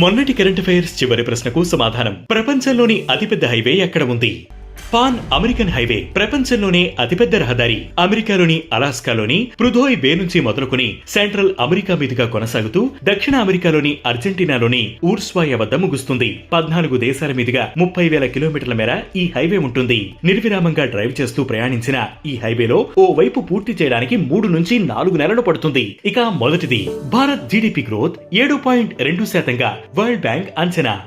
మొన్నటి current affairs చివరి ప్రశ్నకు సమాధానం. ప్రపంచంలోని అతిపెద్ద హైవే ఎక్కడ ఉంది? పాన్ అమెరికన్ హైవే ప్రపంచంలోనే అతిపెద్ద రహదారి. అమెరికాలోని అలాస్కాలోని ప్రుధోయ్ బే నుంచి మొదలుకుని సెంట్రల్ అమెరికా మీదుగా కొనసాగుతూ దక్షిణ అమెరికాలోని అర్జెంటీనాలోని ఊర్స్వాయా వద్ద ముగుస్తుంది. 14 దేశాల మీదుగా 30,000 కిలోమీటర్ల మేర ఈ హైవే ఉంటుంది. నిర్విరామంగా డ్రైవ్ చేస్తూ ప్రయాణించిన ఈ హైవేలో ఓ వైపు పూర్తి చేయడానికి 3 నుంచి 4 నెలలు పడుతుంది. ఇక మొదటిది, భారత్ జీడీపీ గ్రోత్ 7.2%గా వరల్డ్ బ్యాంక్ అంచనా.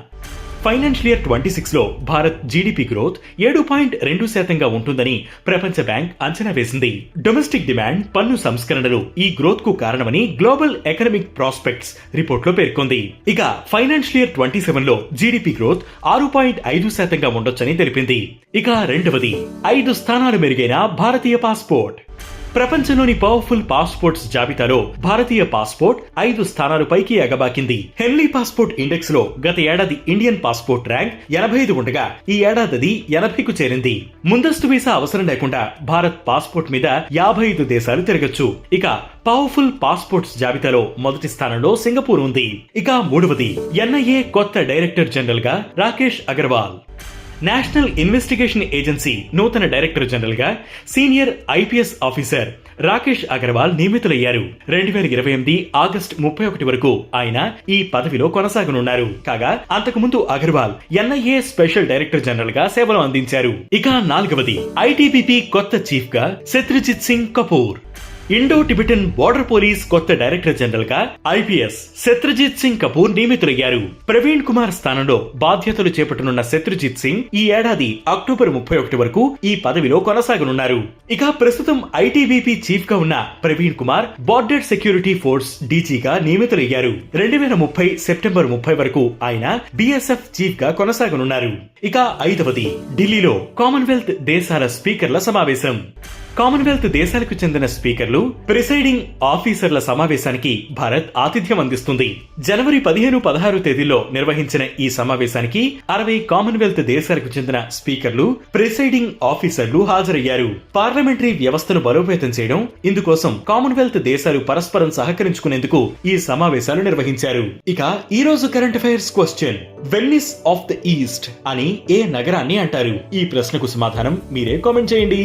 ఫైనాన్షియల్ ఇయర్ 26 లో భారత్ జీడీపీ గ్రోత్ 7.2%గా ఉంటుందని ప్రపంచ బ్యాంక్ అంచనా వేసింది. డొమెస్టిక్ డిమాండ్, పన్ను సంస్కరణలు ఈ గ్రోత్ కు కారణమని గ్లోబల్ ఎకనామిక్ ప్రాస్పెక్ట్స్ రిపోర్ట్ లో పేర్కొంది. ఇక ఫైనాన్షియల్ ఇయర్ 27 లో జీడీపీ గ్రోత్ 6.5%గా ఉండొచ్చని తెలిపింది. ఇక రెండవది, 5 స్థానాలు మెరుగైన భారతీయ పాస్పోర్ట్. ప్రపంచంలోని పవర్ఫుల్ పాస్పోర్ట్స్ జాబితాలో భారతీయ పాస్పోర్ట్ 5 స్థానాలు పైకి ఎగబాకింది. హెన్లీ పాస్పోర్ట్ ఇండెక్స్ లో గత ఏడాది ఇండియన్ పాస్పోర్ట్ ర్యాంక్ 85 ఉండగా ఈ ఏడాది 80కు చేరింది. ముందస్తు వీసా అవసరం లేకుండా భారత్ పాస్పోర్ట్ మీద 55 దేశాలు తిరగొచ్చు. ఇక పవర్ఫుల్ పాస్పోర్ట్స్ జాబితాలో మొదటి స్థానంలో సింగపూర్ ఉంది. ఇక మూడవది, ఎన్ఐఏ కొత్త డైరెక్టర్ జనరల్ గా Rakesh Agarwal. National investigation agency నూతన డైరెక్టర్ జనరల్ గా senior IPS officer Rakesh Agarwal నియమితులయ్యారు. 2028 ఆగస్టు 31 వరకు ఆయన ఈ పదవిలో కొనసాగనున్నారు. కాగా అంతకుముందు Agarwal NIA special director general గా సేవలు అందించారు. ఇక నాలుగవది, ఐటీబీపీ కొత్త చీఫ్ గా Shatrujeet Singh Kapoor. Indo Tibetan border police కొత్త డైరెక్టర్ జనరల్ గా ఐపీఎస్ శత్రుజిత్ సింగ్ కపూర్ నియమితులయ్యారు. ప్రవీణ్ కుమార్ స్థానంలో బాధ్యతలు చేపట్టనున్న శత్రుజిత్ సింగ్ ఈ ఏడాది అక్టోబర్ 31 వరకు ఈ పదవిలో కొనసాగనున్నారు. ఇక ప్రస్తుతం ఐటీబీపీ చీఫ్ గా ఉన్న Praveen Kumar border security force డీజీగా నియమితులయ్యారు. 2030 సెప్టెంబర్ 30 వరకు ఆయన బీఎస్ఎఫ్ చీఫ్ గా కొనసాగనున్నారు. ఇక ఐదవది, ఢిల్లీలో కామన్వెల్త్ దేశాల స్పీకర్ల సమావేశం. కామన్వెల్త్ దేశాలకు చెందిన స్పీకర్లు, ప్రిసైడింగ్ ఆఫీసర్ల సమావేశానికి భారత్ ఆతిథ్యం అందిస్తుంది. జనవరి 15-16 తేదీల్లో నిర్వహించిన ఈ సమావేశానికి 60 కామన్వెల్త్ దేశాలకు చెందిన స్పీకర్లు, ప్రిసైడింగ్ ఆఫీసర్లు హాజరయ్యారు. పార్లమెంటరీ వ్యవస్థను బలోపేతం చేయడం, ఇందుకోసం కామన్వెల్త్ దేశాలు పరస్పరం సహకరించుకునేందుకు ఈ సమావేశాలు నిర్వహించారు. ఇక ఈ రోజు current affairs question, Venice of the East అని ఏ నగరాన్ని అంటారు? ఈ ప్రశ్నకు సమాధానం మీరే కామెంట్ చేయండి.